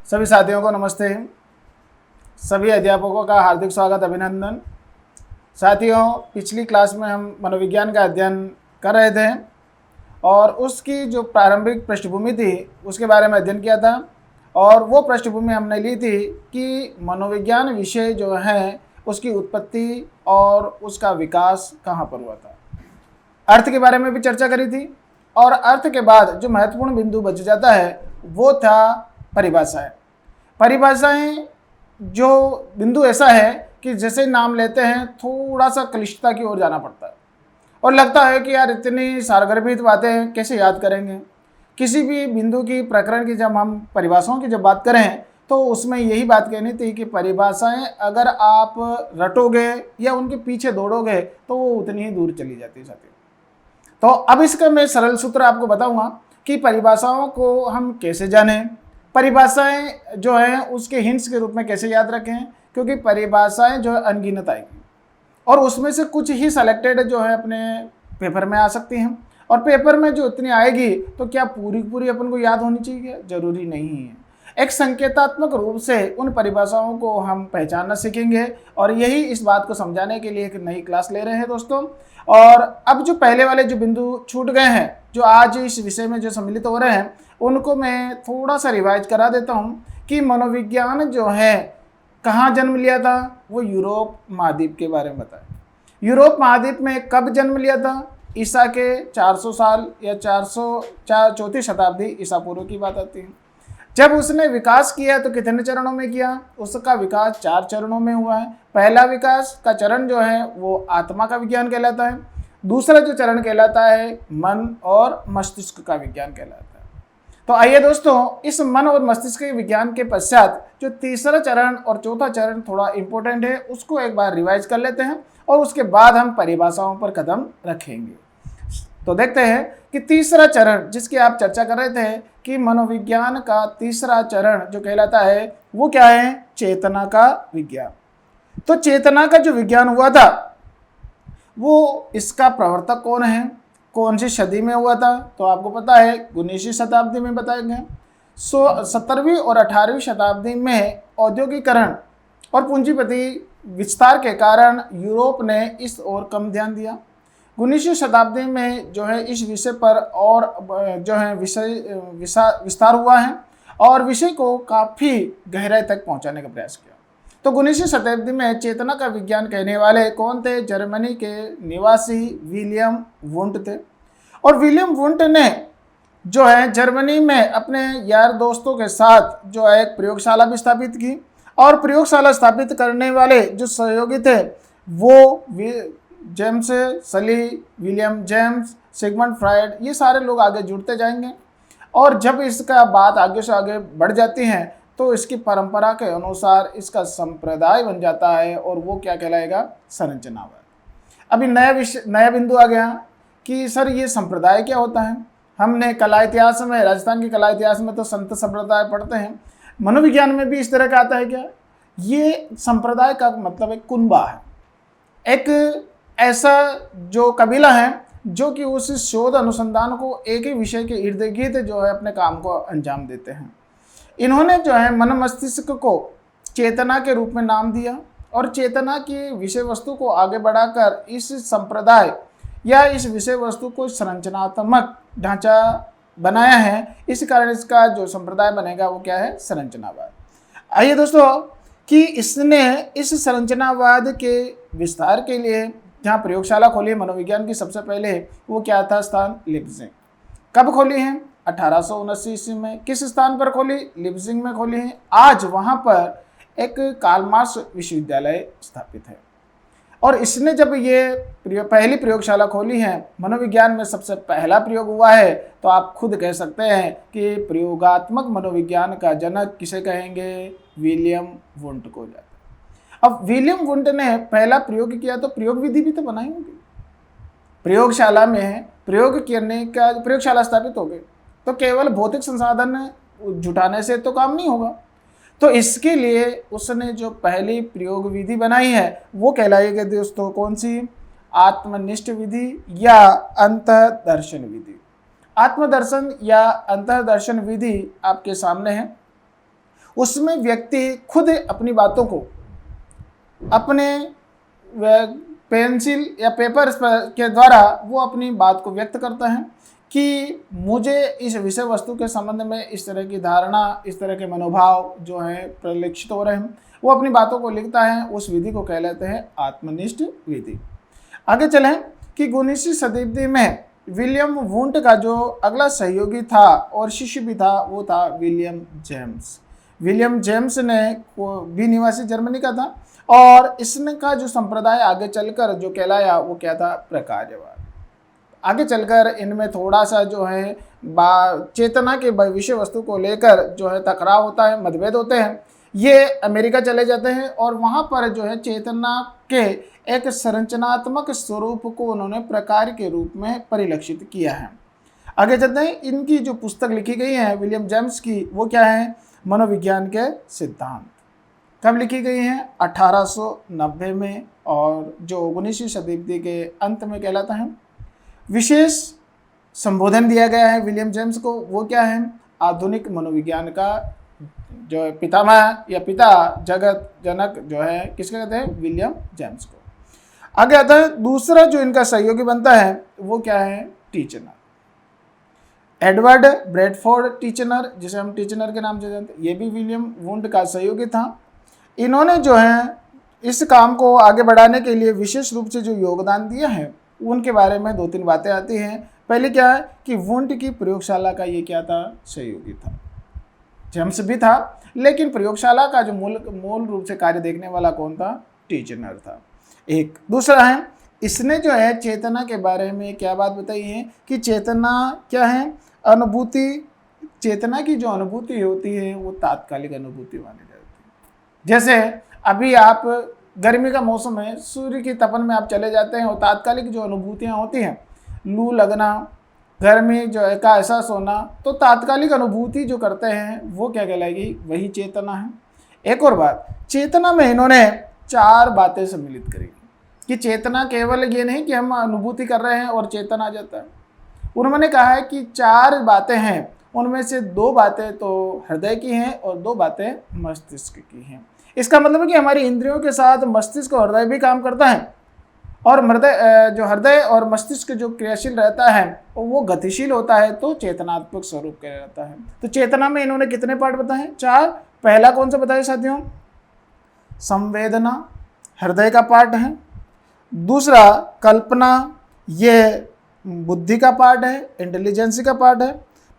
सभी साथियों को नमस्ते। सभी अध्यापकों का हार्दिक स्वागत, अभिनंदन। साथियों, पिछली क्लास में हम मनोविज्ञान का अध्ययन कर रहे थे और उसकी जो प्रारंभिक पृष्ठभूमि थी उसके बारे में अध्ययन किया था। और वो पृष्ठभूमि हमने ली थी कि मनोविज्ञान विषय जो है उसकी उत्पत्ति और उसका विकास कहाँ पर हुआ था। अर्थ के बारे में भी चर्चा करी थी और अर्थ के बाद जो महत्वपूर्ण बिंदु बच जाता है वो था परिभाषाएं। परिभाषाएं जो बिंदु ऐसा है कि जैसे नाम लेते हैं थोड़ा सा क्लिष्टता की ओर जाना पड़ता है और लगता है कि यार इतनी सारगर्भित बातें कैसे याद करेंगे। किसी भी बिंदु की प्रकरण की जब हम परिभाषाओं की जब बात करें तो उसमें यही बात कहनी थी कि परिभाषाएं अगर आप रटोगे या उनके पीछे दौड़ोगे तो वो उतनी ही दूर चली जाती है साथियों। तो अब इसका मैं सरल सूत्र आपको बताऊंगा कि परिभाषाओं को हम कैसे जानें, परिभाषाएं जो है उसके हिंट्स के रूप में कैसे याद रखें, क्योंकि परिभाषाएं जो है अनगिनत आएगी और उसमें से कुछ ही सेलेक्टेड जो है अपने पेपर में आ सकती हैं। और पेपर में जो इतनी आएगी तो क्या पूरी पूरी अपन को याद होनी चाहिए? जरूरी नहीं है। एक संकेतात्मक रूप से उन परिभाषाओं को हम पहचानना सीखेंगे और यही इस बात को समझाने के लिए एक नई क्लास ले रहे हैं दोस्तों। और अब जो पहले वाले जो बिंदु छूट गए हैं जो आज इस विषय में जो सम्मिलित हो रहे हैं उनको मैं थोड़ा सा रिवाइज करा देता हूँ कि मनोविज्ञान जो है कहाँ जन्म लिया था। वो यूरोप महाद्वीप के बारे में बताएं। यूरोप महाद्वीप में कब जन्म लिया था? ईसा के 400 साल या 404 शताब्दी ईसा पूर्व की बात आती है। जब उसने विकास किया तो कितने चरणों में किया? उसका विकास 4 चरणों में हुआ है। पहला विकास का चरण जो है वो आत्मा का विज्ञान कहलाता है। दूसरा जो चरण कहलाता है मन और मस्तिष्क का विज्ञान कहलाता है। तो आइए दोस्तों, इस मन और मस्तिष्क के विज्ञान के पश्चात जो तीसरा चरण और चौथा चरण थोड़ा इंपॉर्टेंट है उसको एक बार रिवाइज कर लेते हैं और उसके बाद हम परिभाषाओं पर कदम रखेंगे। तो देखते हैं कि तीसरा चरण जिसकी आप चर्चा कर रहे थे कि मनोविज्ञान का तीसरा चरण जो कहलाता है वो क्या है? चेतना का विज्ञान। तो चेतना का जो विज्ञान हुआ था वो इसका प्रवर्तक कौन है, कौन सी सदी में हुआ था? तो आपको पता है 19वीं शताब्दी में बताया गया। 17वीं और 18वीं शताब्दी में औद्योगिकरण और पूंजीपति विस्तार के कारण यूरोप ने इस ओर कम ध्यान दिया। 19वीं शताब्दी में जो है इस विषय पर और जो है विस्तार हुआ है और विषय को काफ़ी गहराई तक पहुंचाने का प्रयास किया। तो 19वीं शताब्दी में चेतना का विज्ञान कहने वाले कौन थे? जर्मनी के निवासी विलियम वुंट थे। और विलियम वुंट ने जो है जर्मनी में अपने यार दोस्तों के साथ जो है एक प्रयोगशाला भी स्थापित की और प्रयोगशाला स्थापित करने वाले जो सहयोगी थे वो जेम्स सली, विलियम जेम्स, सिगमंड फ्राइड, ये सारे लोग आगे जुड़ते जाएंगे। और जब इसका बात आगे से आगे बढ़ जाती है तो इसकी परंपरा के अनुसार इसका संप्रदाय बन जाता है और वो क्या कहलाएगा? संरचनावाद। अभी नया बिंदु आ गया कि सर ये संप्रदाय क्या होता है। हमने कला इतिहास में, राजस्थान की कला इतिहास में तो संत संप्रदाय पढ़ते हैं। मनोविज्ञान में भी इस तरह का आता है क्या? ये संप्रदाय का मतलब एक कुनबा है, एक ऐसा जो कबीला है जो कि उस शोध अनुसंधान को एक ही विषय के इर्द गिर्द जो है अपने काम को अंजाम देते हैं। इन्होंने जो है मन मस्तिष्क को चेतना के रूप में नाम दिया और चेतना की विषय वस्तु को आगे बढ़ाकर इस संप्रदाय या इस विषय वस्तु को संरचनात्मक ढांचा बनाया है। इस कारण इसका जो संप्रदाय बनेगा वो क्या है? संरचनावाद। आइए दोस्तों कि इसने इस संरचनावाद के विस्तार के लिए जहाँ प्रयोगशाला खोली है मनोविज्ञान की सबसे पहले वो क्या था? स्थान लिप्जिंग। कब खोली है? 1879 ईस्वी में। किस स्थान पर खोली? लिप्जिंग में खोली है। आज वहाँ पर एक कार्ल मार्क्स विश्वविद्यालय स्थापित है और इसने जब ये पहली प्रयोगशाला खोली है, मनोविज्ञान में सबसे पहला प्रयोग हुआ है, तो आप खुद कह सकते हैं कि प्रयोगात्मक मनोविज्ञान का जनक किसे कहेंगे? विलियम वुंट को जाता है। अब विलियम वुंट ने पहला प्रयोग किया तो प्रयोग विधि भी तो बनाई होगी। प्रयोगशाला में प्रयोग करने का प्रयोगशाला स्थापित हो गई तो केवल भौतिक संसाधन जुटाने से तो काम नहीं होगा। तो इसके लिए उसने जो पहली प्रयोग विधि बनाई है वो कहलाएगी दोस्तों कौन सी? आत्मनिष्ठ विधि या अंतःदर्शन विधि। आत्मदर्शन या अंतःदर्शन विधि आपके सामने है। उसमें व्यक्ति खुद अपनी बातों को अपने पेंसिल या पेपर के द्वारा वो अपनी बात को व्यक्त करता है कि मुझे इस विषय वस्तु के संबंध में इस तरह की धारणा, इस तरह के मनोभाव जो हैं परिलक्षित हो रहे हैं, वो अपनी बातों को लिखता है। उस विधि को कहलाते हैं आत्मनिष्ठ विधि। आगे चलें कि 19वीं शताब्दी में विलियम वुंट का जो अगला सहयोगी था और शिष्य भी था वो था विलियम जेम्स। विलियम जेम्स ने भी निवासी जर्मनी का था और इसने का जो संप्रदाय आगे चलकर जो कहलाया वो क्या था, प्रकार्यवाद। आगे चलकर इनमें थोड़ा सा जो है चेतना के विषय वस्तु को लेकर जो है टकराव होता है, मतभेद होते हैं। ये अमेरिका चले जाते हैं और वहाँ पर जो है चेतना के एक संरचनात्मक स्वरूप को उन्होंने प्रकार के रूप में परिलक्षित किया है। आगे चलते हैं, इनकी जो पुस्तक लिखी गई है विलियम जेम्स की, वो क्या है, मनोविज्ञान के सिद्धांत। कब लिखी गई हैं, 1890 में, और जो 19वीं शताब्दी के अंत में कहलाता है। विशेष संबोधन दिया गया है विलियम जेम्स को, वो क्या है, आधुनिक मनोविज्ञान का जो पितामह या पिता जगत जनक जो है किसके कहते हैं, विलियम जेम्स को। आगे आता है दूसरा जो इनका सहयोगी बनता है वो क्या है, टीचनर। एडवर्ड ब्रैडफोर्ड टीचनर, जिसे हम टीचनर के नाम से जानते हैं, ये भी विलियम वुंट का सहयोगी था। इन्होंने जो है इस काम को आगे बढ़ाने के लिए विशेष रूप से जो योगदान दिया है उनके बारे में 2-3 बातें आती हैं। पहले क्या है कि वुंट की प्रयोगशाला का ये क्या था, सहयोगी था। जेम्स भी था, लेकिन प्रयोगशाला का जो मूल रूप से कार्य देखने वाला कौन था, टीचनर था। एक दूसरा है, इसने जो है चेतना के बारे में क्या बात बताई है कि चेतना क्या है, अनुभूति। चेतना की जो अनुभूति होती है वो तात्कालिक अनुभूति मानी जाती है। जैसे अभी आप गर्मी का मौसम है, सूर्य की तपन में आप चले जाते हैं और तात्कालिक जो अनुभूतियाँ होती हैं, लू लगना, गर्मी जो है का एहसास होना, तो तात्कालिक अनुभूति जो करते हैं वो क्या कहलाएगी, वही चेतना है। एक और बात, चेतना में इन्होंने 4 बातें सम्मिलित करी कि चेतना केवल ये नहीं कि हम अनुभूति कर रहे हैं और चेतन आ जाता है। उन्होंने कहा है कि 4 बातें हैं, उनमें से 2 बातें तो हृदय की हैं और 2 बातें मस्तिष्क की हैं। इसका मतलब है कि हमारी इंद्रियों के साथ मस्तिष्क और हृदय भी काम करता है, और हृदय और मस्तिष्क जो क्रियाशील रहता है वो गतिशील होता है, तो चेतनात्मक स्वरूप कहलाता है। तो चेतना में इन्होंने कितने पार्ट बताए, 4। पहला कौन सा बताए साथियों, संवेदना, हृदय का पार्ट है। दूसरा कल्पना, ये बुद्धि का पार्ट है, इंटेलिजेंसी का पार्ट है।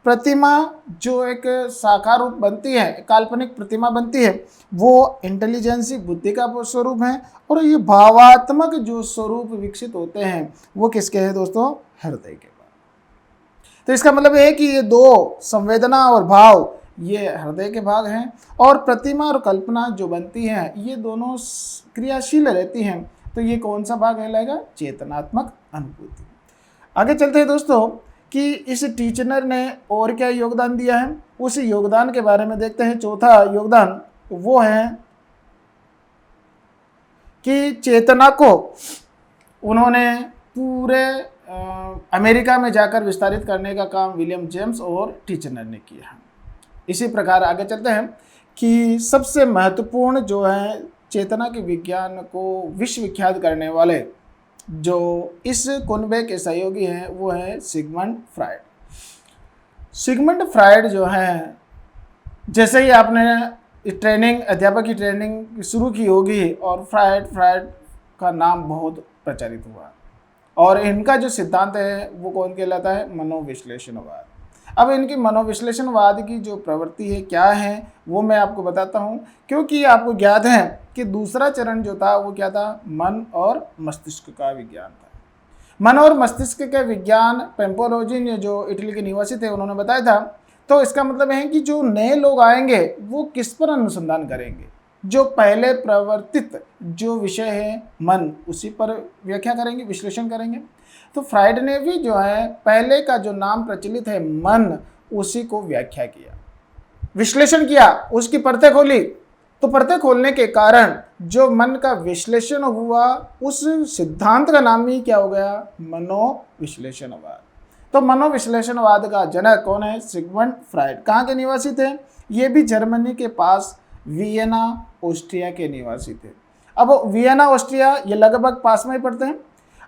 प्रतिमा, जो एक साकार रूप बनती है, काल्पनिक प्रतिमा बनती है, वो इंटेलिजेंसी बुद्धि का स्वरूप है। और ये भावात्मक जो स्वरूप विकसित होते हैं वो किसके हैं दोस्तों, हृदय के भाग। तो इसका मतलब है कि ये 2 संवेदना और भाव ये हृदय के भाग हैं, और प्रतिमा और कल्पना जो बनती हैं ये दोनों क्रियाशील रहती हैं, तो ये कौन सा भाग कहलाएगा, चेतनात्मक अनुभूति। आगे चलते हैं दोस्तों कि इस टीचनर ने और क्या योगदान दिया है, उस योगदान के बारे में देखते हैं। चौथा योगदान वो है कि चेतना को उन्होंने पूरे अमेरिका में जाकर विस्तारित करने का काम विलियम जेम्स और टीचनर ने किया है। इसी प्रकार आगे चलते हैं कि सबसे महत्वपूर्ण जो है चेतना के विज्ञान को विश्वविख्यात करने वाले जो इस कुनबे के सहयोगी हैं वो है सिगमंड फ्रायड। सिगमंड फ्रायड जो है, जैसे ही आपने ट्रेनिंग, अध्यापक की ट्रेनिंग शुरू की होगी और फ्रायड का नाम बहुत प्रचलित हुआ, और इनका जो सिद्धांत है वो कौन कहलाता है, मनोविश्लेषणवाद। अब इनकी मनोविश्लेषणवाद की जो प्रवृत्ति है क्या है वो मैं आपको बताता हूँ, क्योंकि आपको ज्ञात है कि दूसरा चरण जो था वो क्या था, मन और मस्तिष्क का विज्ञान था। मन और मस्तिष्क के विज्ञान पेम्पोलोजी ने, जो इटली के निवासी थे, उन्होंने बताया था। तो इसका मतलब है कि जो नए लोग आएंगे वो किस पर अनुसंधान करेंगे, जो पहले प्रवर्तित जो विषय है मन, उसी पर व्याख्या करेंगे, विश्लेषण करेंगे। तो फ्रायड ने भी जो है पहले का जो नाम प्रचलित है मन, उसी को व्याख्या किया, विश्लेषण किया, उसकी परतें खोली। तो परतें खोलने के कारण जो मन का विश्लेषण हुआ, उस सिद्धांत का नाम ही क्या हो गया, मनोविश्लेषणवाद। तो मनोविश्लेषणवाद का जनक कौन है? Sigmund Freud. कहाँ के निवासी थे? ये भी जर्मनी के पास वियना ऑस्ट्रिया के निवासी थे। अब वियना ऑस्ट्रिया ये लगभग पास में ही पड़ते हैं।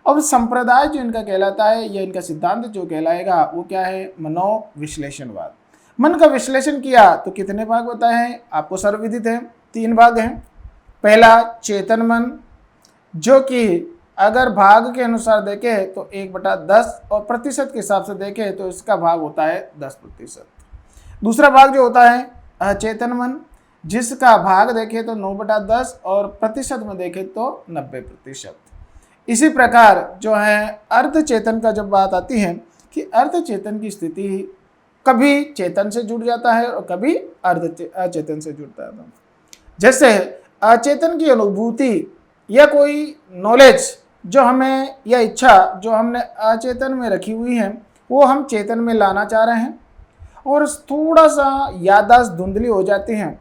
अब संप्रदाय जो इनका कहलाता है या इनका सिद्धांत जो कहलाएगा वो क्या है? मनोविश्लेषणवाद। मन का विश्लेषण किया तो कितने भाग बताए हैं? आपको सर्वविदित है, 3 भाग हैं। पहला चेतन मन, जो कि अगर भाग के अनुसार देखें तो 1/10 और प्रतिशत के हिसाब से देखें तो इसका भाग होता है 10%। दूसरा भाग जो होता है अचेतन मन, जिसका भाग देखें तो 9/10 और प्रतिशत में देखें तो 90%। इसी प्रकार जो है अर्धचेतन का जब बात आती है कि अर्धचेतन की स्थिति कभी चेतन से जुड़ जाता है और कभी अचेतन से जुड़ता है। जैसे अचेतन की अनुभूति या कोई नॉलेज जो हमें या इच्छा जो हमने अचेतन में रखी हुई है वो हम चेतन में लाना चाह रहे हैं और थोड़ा सा याददाश्त धुंधली हो जाती हैं,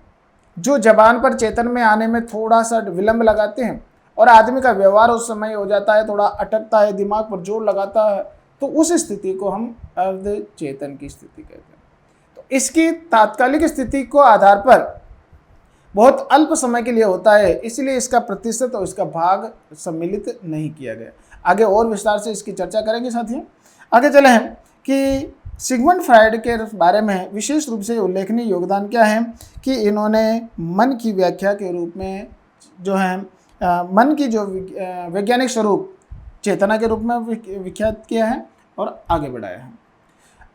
जो जबान पर चेतन में आने में थोड़ा सा विलंब लगाते हैं और आदमी का व्यवहार उस समय हो जाता है, थोड़ा अटकता है, दिमाग पर जोर लगाता है, तो उस स्थिति को हम अर्धचेतन की स्थिति कहते हैं। तो इसकी तात्कालिक स्थिति को आधार पर बहुत अल्प समय के लिए होता है, इसलिए इसका प्रतिशत और इसका भाग सम्मिलित नहीं किया गया। आगे और विस्तार से इसकी चर्चा करेंगे साथियों। आगे चले हैं कि सिगमंड फ्राइड के बारे में विशेष रूप से उल्लेखनीय योगदान क्या है कि इन्होंने मन की व्याख्या के रूप में जो है मन की जो वैज्ञानिक स्वरूप चेतना के रूप में विख्यात किया है और आगे बढ़ाया है।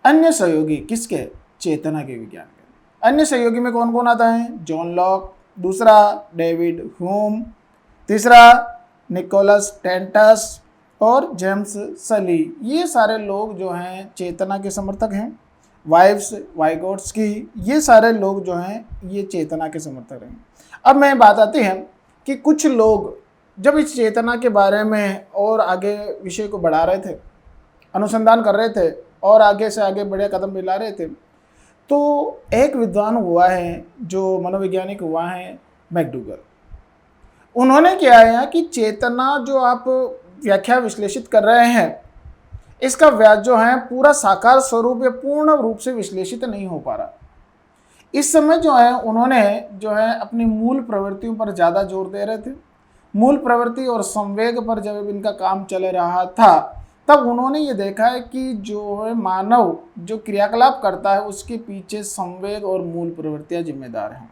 अन्य सहयोगी किसके? चेतना के विज्ञान के। अन्य सहयोगी में कौन कौन आता है? जॉन लॉक, दूसरा डेविड ह्यूम, तीसरा निकोलस टेंटस और जेम्स सली। ये सारे लोग जो हैं चेतना के समर्थक हैं। वाइगोट्स्की, ये सारे लोग जो हैं ये चेतना के समर्थक हैं। अब मैं बात आती है कि कुछ लोग जब इस चेतना के बारे में और आगे विषय को बढ़ा रहे थे, अनुसंधान कर रहे थे और आगे से आगे बड़े कदम मिला रहे थे, तो एक विद्वान हुआ है जो मनोवैज्ञानिक हुआ है मैकडूगल। उन्होंने क्या है कि चेतना जो आप व्याख्या विश्लेषित कर रहे हैं, इसका व्यास जो है पूरा साकार स्वरूप या पूर्ण रूप से विश्लेषित नहीं हो पा रहा। इस समय जो है उन्होंने जो है अपनी मूल प्रवृत्तियों पर ज़्यादा जोर दे रहे थे। मूल प्रवृत्ति और संवेग पर जब इनका काम चल रहा था तब उन्होंने ये देखा है कि जो है मानव जो क्रियाकलाप करता है उसके पीछे संवेग और मूल प्रवृत्तियाँ जिम्मेदार हैं।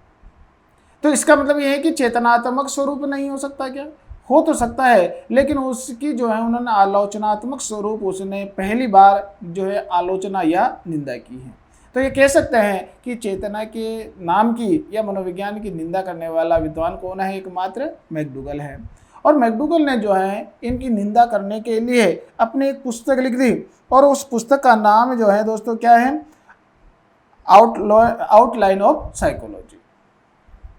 तो इसका मतलब ये है कि चेतनात्मक स्वरूप नहीं हो सकता क्या? हो तो सकता है, लेकिन उसकी जो है उन्होंने आलोचनात्मक स्वरूप उसने पहली बार जो है आलोचना या निंदा की है। तो ये कह सकते हैं कि चेतना के नाम की या मनोविज्ञान की निंदा करने वाला विद्वान कौन है? एकमात्र मैकडूगल है। और मैकडूगल ने जो है इनकी निंदा करने के लिए अपनी एक पुस्तक लिख दी और उस पुस्तक का नाम जो है दोस्तों क्या है? Outline of psychology.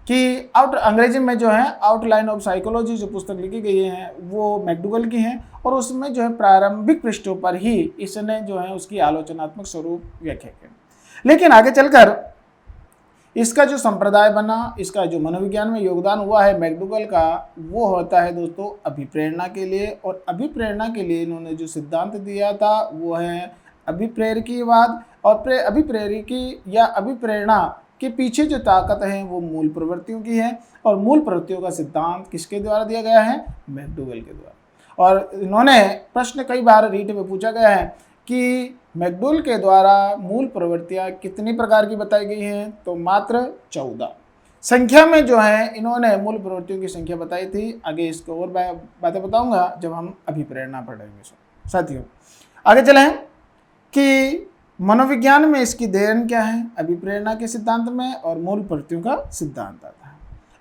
कि अंग्रेजी में जो है आउटलाइन ऑफ साइकोलॉजी जो पुस्तक लिखी गई है वो मैकडूगल की है और उसमें जो है प्रारंभिक पृष्ठों पर ही इसने जो है उसकी आलोचनात्मक स्वरूप व्याख्या किया। लेकिन आगे चलकर इसका जो संप्रदाय बना, इसका जो मनोविज्ञान में योगदान हुआ है मैकडूगल का, वो होता है दोस्तों अभिप्रेरणा के लिए। और अभिप्रेरणा के लिए इन्होंने जो सिद्धांत दिया था वो है अभिप्रेरकीवाद। और अभिप्रेरकी या अभिप्रेरणा के पीछे जो ताकत है वो मूल प्रवृत्तियों की है और मूल प्रवृत्तियों का सिद्धांत किसके द्वारा दिया गया है? मैकडूगल के द्वारा। और इन्होंने प्रश्न कई बार रीट में पूछा गया है कि मैकडूगल के द्वारा मूल प्रवृत्तियाँ कितनी प्रकार की बताई गई हैं? तो मात्र 14 संख्या में जो है इन्होंने मूल प्रवृत्तियों की संख्या बताई थी। आगे इसको और बातें बताऊंगा जब हम अभिप्रेरणा पढ़ेंगे साथियों। आगे चलें कि मनोविज्ञान में इसकी देन क्या है? अभिप्रेरणा के सिद्धांत में और मूल प्रवृत्तियों का सिद्धांत आता है।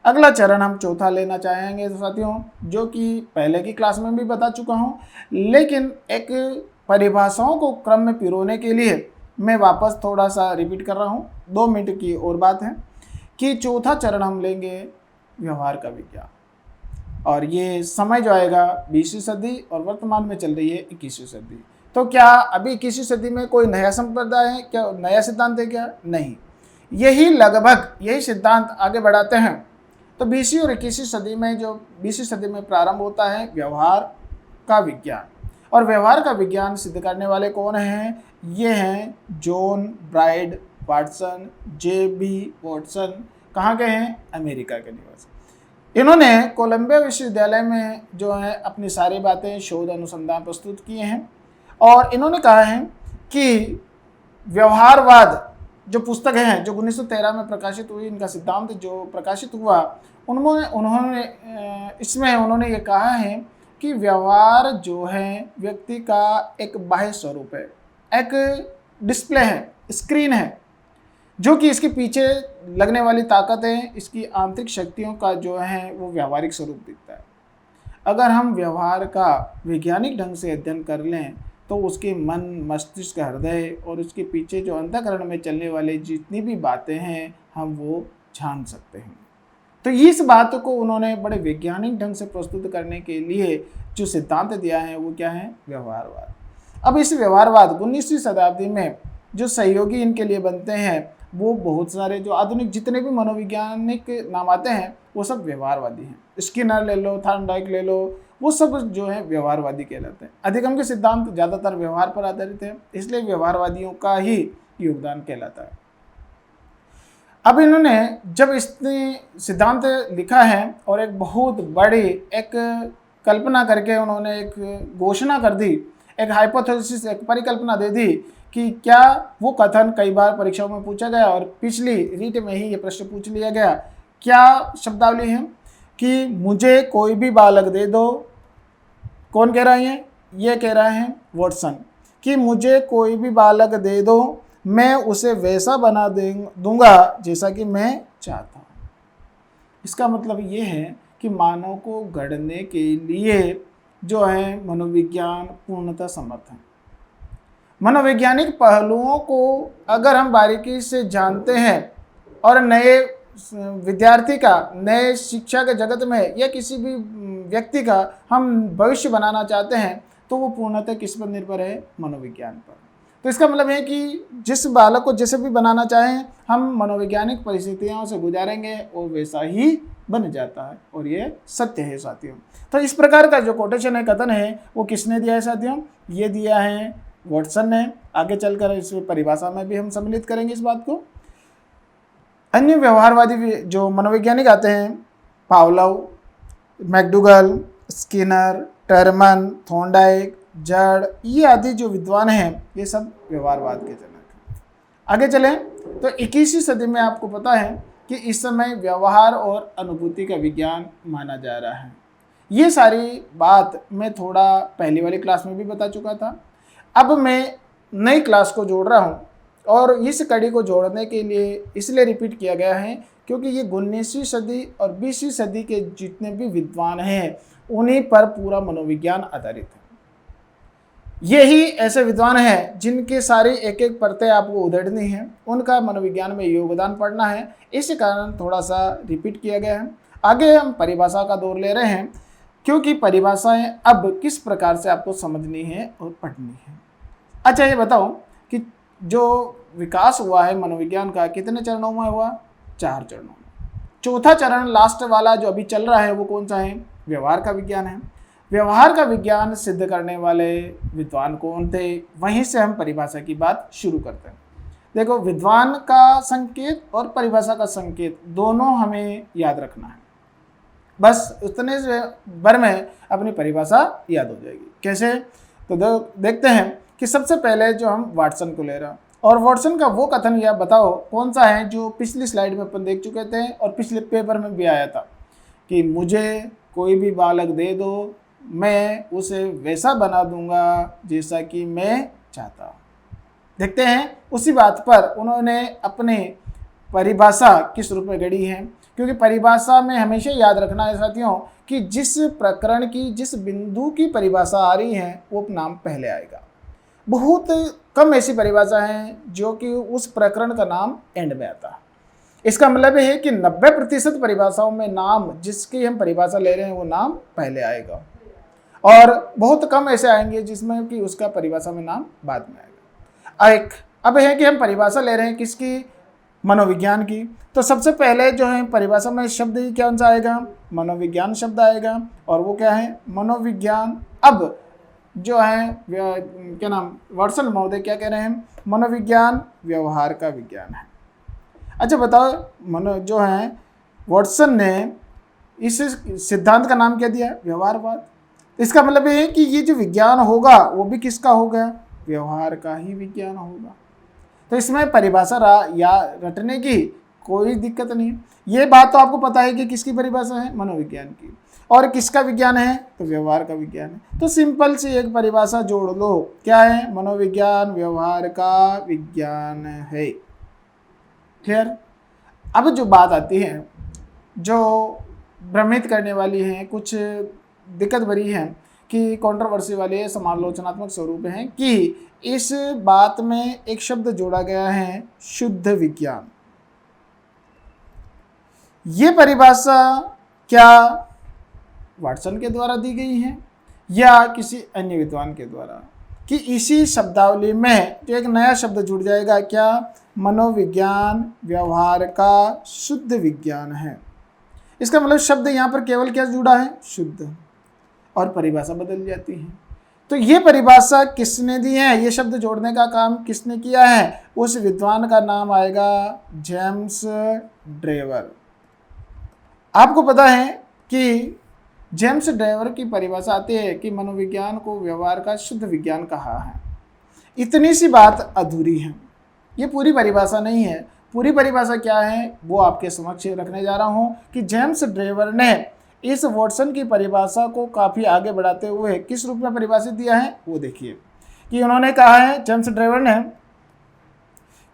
अगला चरण हम चौथा लेना चाहेंगे साथियों, जो कि पहले की क्लास में भी बता चुका हूँ, लेकिन एक परिभाषाओं को क्रम में पिरोने के लिए मैं वापस थोड़ा सा रिपीट कर रहा हूँ। 2 मिनट की और बात है कि चौथा चरण हम लेंगे व्यवहार का विज्ञान। और ये समय जो आएगा 20वीं सदी और वर्तमान में चल रही है 21वीं सदी। तो क्या अभी 21वीं सदी में कोई नया संप्रदाय है क्या? नया सिद्धांत है क्या? नहीं, यही सिद्धांत आगे बढ़ाते हैं। तो 20वीं और 21वीं सदी में जो 20वीं सदी में प्रारंभ होता है व्यवहार का विज्ञान। और व्यवहार का विज्ञान सिद्ध करने वाले कौन हैं? ये हैं John bride Watson, JB. Watson. कहाँ के हैं? अमेरिका के निवासी। इन्होंने कोलंबिया विश्वविद्यालय में जो है अपनी सारी बातें, शोध अनुसंधान प्रस्तुत किए हैं और इन्होंने कहा है कि व्यवहारवाद जो पुस्तक है जो 1913 में प्रकाशित हुई, इनका सिद्धांत जो प्रकाशित हुआ, उन्होंने इसमें उन्होंने ये कहा है कि व्यवहार जो है व्यक्ति का एक बाह्य स्वरूप है, एक डिस्प्ले है, स्क्रीन है, जो कि इसके पीछे लगने वाली ताकतें, इसकी आंतरिक शक्तियों का जो है वो व्यावहारिक स्वरूप दिखता है। अगर हम व्यवहार का वैज्ञानिक ढंग से अध्ययन कर लें तो उसके मन, मस्तिष्क, हृदय और उसके पीछे जो अंतःकरण में चलने वाले जितनी भी बातें हैं हम वो जान सकते हैं। तो इस बात को उन्होंने बड़े वैज्ञानिक ढंग से प्रस्तुत करने के लिए जो सिद्धांत दिया है वो क्या है? व्यवहारवाद। अब इस व्यवहारवाद 19वीं शताब्दी में जो सहयोगी इनके लिए बनते हैं वो बहुत सारे जो आधुनिक जितने भी मनोवैज्ञानिक नाम आते हैं वो सब व्यवहारवादी हैं। स्किनर ले लो, थॉर्नडाइक ले लो, वो सब जो है व्यवहारवादी कहलाते हैं। अधिगम के सिद्धांत ज़्यादातर व्यवहार पर आधारित है, इसलिए व्यवहारवादियों का ही योगदान कहलाता है। अब इन्होंने जब इसने सिद्धांत लिखा है और एक बहुत बड़ी एक कल्पना करके उन्होंने एक घोषणा कर दी, एक हाइपोथेसिस, एक परिकल्पना दे दी कि क्या वो कथन कई बार परीक्षाओं में पूछा गया और पिछली रीट में ही ये प्रश्न पूछ लिया गया। क्या शब्दावली है कि मुझे कोई भी बालक दे दो। कौन कह रहे हैं? ये कह रहे हैं वाटसन कि मुझे कोई भी बालक दे दो, मैं उसे वैसा बना दूंगा जैसा कि मैं चाहता हूँ। इसका मतलब ये है कि मानव को गढ़ने के लिए जो है मनोविज्ञान पूर्णतः समर्थ है। मनोवैज्ञानिक पहलुओं को अगर हम बारीकी से जानते हैं और नए विद्यार्थी का, नए शिक्षा के जगत में या किसी भी व्यक्ति का हम भविष्य बनाना चाहते हैं तो वो पूर्णतः किस पर निर्भर है? मनोविज्ञान पर। तो इसका मतलब है कि जिस बालक को जैसे भी बनाना चाहें हम मनोवैज्ञानिक परिस्थितियों से गुजारेंगे वो वैसा ही बन जाता है और ये सत्य है साथियों। तो इस प्रकार का जो कोटेशन है, कथन है, वो किसने दिया है साथियों? ये दिया है वाटसन ने। आगे चलकर इस परिभाषा में भी हम सम्मिलित करेंगे इस बात को। अन्य व्यवहारवादी जो मनोवैज्ञानिक आते हैं, Pavlov, McDougall, Skinner, Terman, Thorndike, जड़, ये आदि जो विद्वान हैं ये सब व्यवहारवाद के जनक हैं। आगे चलें तो 21वीं सदी में आपको पता है कि इस समय व्यवहार और अनुभूति का विज्ञान माना जा रहा है। ये सारी बात मैं थोड़ा पहली वाली क्लास में भी बता चुका था। अब मैं नई क्लास को जोड़ रहा हूँ और इस कड़ी को जोड़ने के लिए इसलिए रिपीट किया गया है क्योंकि ये 19वीं सदी और 20वीं सदी के जितने भी विद्वान हैं उन्हीं पर पूरा मनोविज्ञान आधारित है। यही ऐसे विद्वान हैं जिनके सारी एक एक परतें आपको उधेड़नी है, उनका मनोविज्ञान में योगदान पड़ना है, इस कारण थोड़ा सा रिपीट किया गया है। आगे हम परिभाषा का दौर ले रहे हैं क्योंकि परिभाषाएं अब किस प्रकार से आपको समझनी है और पढ़नी है। अच्छा ये बताओ कि जो विकास हुआ है मनोविज्ञान का कितने चरणों में हुआ? 4 चरणों में। चौथा चरण लास्ट वाला जो अभी चल रहा है वो कौन सा है? व्यवहार का विज्ञान है। व्यवहार का विज्ञान सिद्ध करने वाले विद्वान कौन थे? वहीं से हम परिभाषा की बात शुरू करते हैं। देखो, विद्वान का संकेत और परिभाषा का संकेत दोनों हमें याद रखना है। बस उतने से भर में अपनी परिभाषा याद हो जाएगी। कैसे? तो देखते हैं कि सबसे पहले जो हम वाटसन को ले रहे हैं और वाटसन का वो कथन यह बताओ कौन सा है जो पिछली स्लाइड में अपन देख चुके थे और पिछले पेपर में भी आया था कि मुझे कोई भी बालक दे दो, मैं उसे वैसा बना दूंगा जैसा कि मैं चाहता हूँ। देखते हैं उसी बात पर उन्होंने अपनी परिभाषा किस रूप में गढ़ी है, क्योंकि परिभाषा में हमेशा याद रखना है साथियों कि जिस प्रकरण की, जिस बिंदु की परिभाषा आ रही है वो नाम पहले आएगा। बहुत कम ऐसी परिभाषा हैं जो कि उस प्रकरण का नाम एंड में आता है। इसका मतलब है कि 90% परिभाषाओं में नाम जिसकी हम परिभाषा ले रहे हैं वो नाम पहले आएगा और बहुत कम ऐसे आएंगे जिसमें कि उसका परिभाषा में नाम बाद में आएगा। अब है कि हम परिभाषा ले रहे हैं किसकी? मनोविज्ञान की। तो सबसे पहले जो है परिभाषा में शब्द ही कौन सा आएगा? मनोविज्ञान शब्द आएगा और वो क्या है? मनोविज्ञान। अब जो है क्या नाम वाटसन महोदय क्या कह रहे हैं, मनोविज्ञान व्यवहार का विज्ञान है। अच्छा बताओ, जो है वाटसन ने इस सिद्धांत का नाम क्या दिया, व्यवहारवाद। इसका मतलब ये है कि ये जो विज्ञान होगा वो भी किसका होगा, व्यवहार का ही विज्ञान होगा। तो इसमें परिभाषा या रटने की कोई दिक्कत नहीं है। ये बात तो आपको पता है कि किसकी परिभाषा है, मनोविज्ञान की, और किसका विज्ञान है, तो व्यवहार का विज्ञान है। तो सिंपल सी एक परिभाषा जोड़ लो, क्या है, मनोविज्ञान व्यवहार का विज्ञान है। क्लियर। अब जो बात आती है जो भ्रमित करने वाली है, कुछ दिक्कत भरी है कि कंट्रोवर्सी वाले समालोचनात्मक स्वरूप हैं कि इस बात में एक शब्द जोड़ा गया है, शुद्ध विज्ञान। ये परिभाषा क्या वाटसन के द्वारा दी गई है या किसी अन्य विद्वान के द्वारा, कि इसी शब्दावली में जो एक नया शब्द जुड़ जाएगा, क्या, मनोविज्ञान व्यवहार का शुद्ध विज्ञान है। इसका मतलब शब्द यहाँ पर केवल क्या जुड़ा है, शुद्ध, और परिभाषा बदल जाती है। तो ये परिभाषा किसने दी है, ये शब्द जोड़ने का काम किसने किया है, उस विद्वान का नाम आएगा जेम्स ड्रेवर। आपको पता है कि जेम्स ड्रेवर की परिभाषा आती है कि मनोविज्ञान को व्यवहार का शुद्ध विज्ञान कहा है। इतनी सी बात अधूरी है, ये पूरी परिभाषा नहीं है। पूरी परिभाषा क्या है वो आपके समक्ष रखने जा रहा हूँ कि जेम्स ड्रेवर ने इस वाटसन की परिभाषा को काफ़ी आगे बढ़ाते हुए किस रूप में परिभाषित दिया है वो देखिए। कि उन्होंने कहा है जेम्स ड्रेवर ने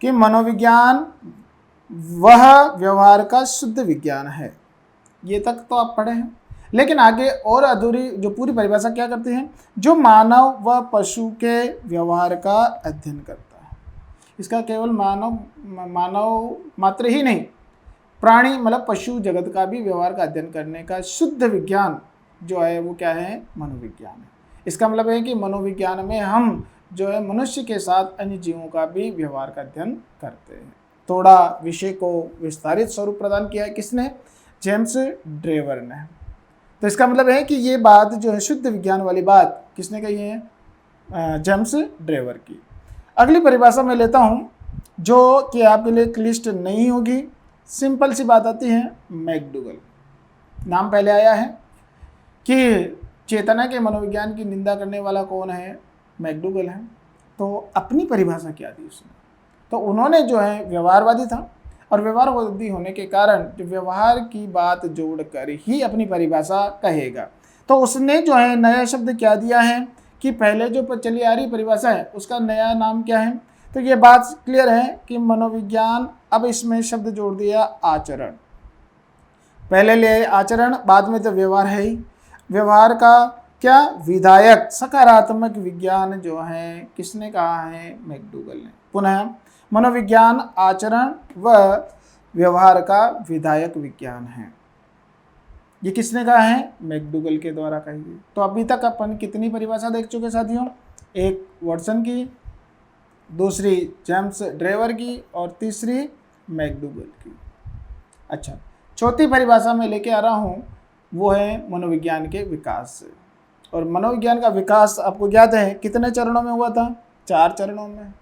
कि मनोविज्ञान वह व्यवहार का शुद्ध विज्ञान है। ये तक तो आप पढ़े हैं, लेकिन आगे और अधूरी जो पूरी परिभाषा क्या करती है, जो मानव व पशु के व्यवहार का अध्ययन करता है। इसका केवल मानव मात्र ही नहीं, प्राणी मतलब पशु जगत का भी व्यवहार का अध्ययन करने का शुद्ध विज्ञान जो है वो क्या है, मनोविज्ञान है। इसका मतलब है कि मनोविज्ञान में हम जो है मनुष्य के साथ अन्य जीवों का भी व्यवहार का अध्ययन करते हैं। थोड़ा विषय को विस्तारित स्वरूप प्रदान किया है किसने, जेम्स ड्रेवर ने। तो इसका मतलब है कि ये बात जो है शुद्ध विज्ञान वाली बात किसने कही है, जेम्स ड्रेवर की। अगली परिभाषा मैं लेता हूँ जो कि आपके लिए क्लिष्ट नहीं होगी, सिंपल सी बात आती है, मैकडूगल। नाम पहले आया है कि चेतना के मनोविज्ञान की निंदा करने वाला कौन है, मैकडूगल है। तो अपनी परिभाषा क्या दी उसने, तो उन्होंने जो है व्यवहारवादी था, और व्यवहारवादी होने के कारण जो व्यवहार की बात जोड़कर ही अपनी परिभाषा कहेगा। तो उसने जो है नया शब्द क्या दिया है कि पहले जो चली आ रही परिभाषा है उसका नया नाम क्या है। तो ये बात क्लियर है कि मनोविज्ञान, अब इसमें शब्द जोड़ दिया आचरण। पहले ले आचरण, बाद में तो व्यवहार है ही। व्यवहार का क्या, विधायक सकारात्मक विज्ञान जो है किसने कहा है, मैकडूगल ने। पुनः मनोविज्ञान आचरण व व्यवहार का विधायक विज्ञान है, ये किसने कहा है, मैकडूगल के द्वारा कही गई। तो अभी तक अपन कितनी परिभाषा देख चुके साथियों, एक वाटसन की, दूसरी जेम्स ड्रेवर की, और तीसरी मैकडूगल की। अच्छा, चौथी परिभाषा में लेके आ रहा हूँ वो है मनोविज्ञान के विकास से। और मनोविज्ञान का विकास आपको याद है कितने चरणों में हुआ था, 4 चरणों में।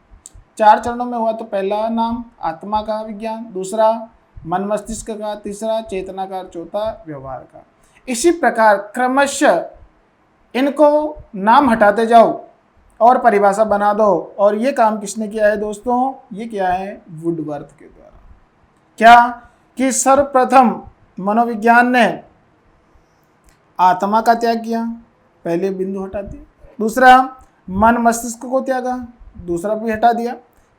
4 चरणों में हुआ। तो पहला नाम आत्मा का विज्ञान, दूसरा मन मस्तिष्क का, तीसरा चेतना का, चौथा व्यवहार का। इसी प्रकार क्रमशः इनको नाम हटाते जाओ और परिभाषा बना दो। और ये काम किसने किया है दोस्तों, ये किया है वुडवर्थ के द्वारा। क्या कि सर्वप्रथम मनोविज्ञान ने आत्मा का त्याग किया, पहले बिंदु हटा दिया। दूसरा मन मस्तिष्क को त्यागा, दूसरा भी हटा दिया।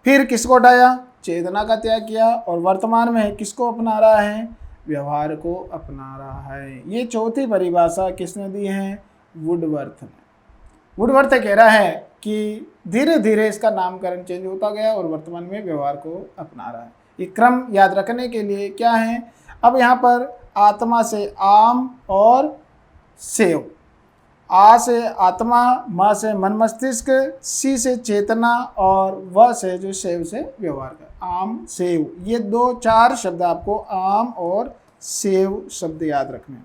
फिर किसको हटाया, चेतना का त्याग किया। और वर्तमान में किसको अपना रहा है, व्यवहार को अपना रहा है। ये चौथी परिभाषा किसने दी है, वुडवर्थ ने। वुडवर्थ कह रहा है कि धीरे धीरे इसका नामकरण चेंज होता गया और वर्तमान में व्यवहार को अपना रहा है। ये क्रम याद रखने के लिए क्या है, अब यहाँ पर आत्मा से आम और सेव, आ से आत्मा, म से मन मस्तिष्क, सी से चेतना, और व से जो सेव से व्यवहार का, आम सेव। ये 2-4 शब्द आपको आम और सेव शब्द याद रखने।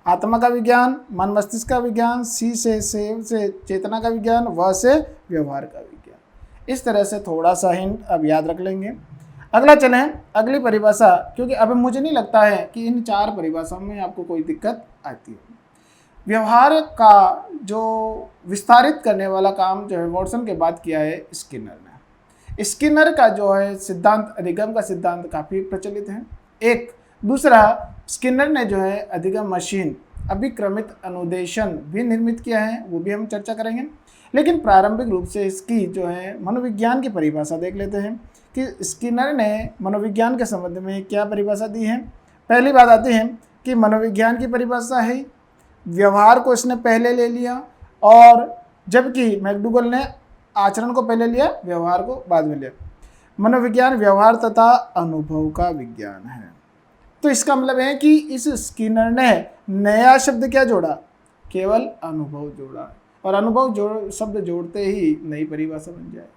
आत्मा का विज्ञान, मन मस्तिष्क का विज्ञान, सी से चेतना का विज्ञान, व से व्यवहार का विज्ञान। इस तरह से थोड़ा सा हिंट अब याद रख लेंगे। अगला चलें, अगली परिभाषा, क्योंकि अब मुझे नहीं लगता है कि इन 4 परिभाषाओं में आपको कोई दिक्कत आती है। व्यवहार का जो विस्तारित करने वाला काम जो है वॉटसन के बाद किया है स्किनर ने। स्किनर का जो है सिद्धांत, अधिगम का सिद्धांत काफ़ी प्रचलित है। एक दूसरा, स्किनर ने जो है अधिगम मशीन, अभिक्रमित अनुदेशन भी निर्मित किया है, वो भी हम चर्चा करेंगे। लेकिन प्रारंभिक रूप से इसकी जो है मनोविज्ञान की परिभाषा देख लेते हैं कि स्किनर ने मनोविज्ञान के संबंध में क्या परिभाषा दी है। पहली बात आती है कि मनोविज्ञान की परिभाषा है, व्यवहार को इसने पहले ले लिया, और जबकि मैकडूगल ने आचरण को पहले लिया, व्यवहार को बाद में लिया। मनोविज्ञान व्यवहार तथा अनुभव का विज्ञान है। तो इसका मतलब है कि इस स्किनर ने नया शब्द क्या जोड़ा, केवल अनुभव जोड़ा, और अनुभव शब्द जोड़ते ही नई परिभाषा बन जाए।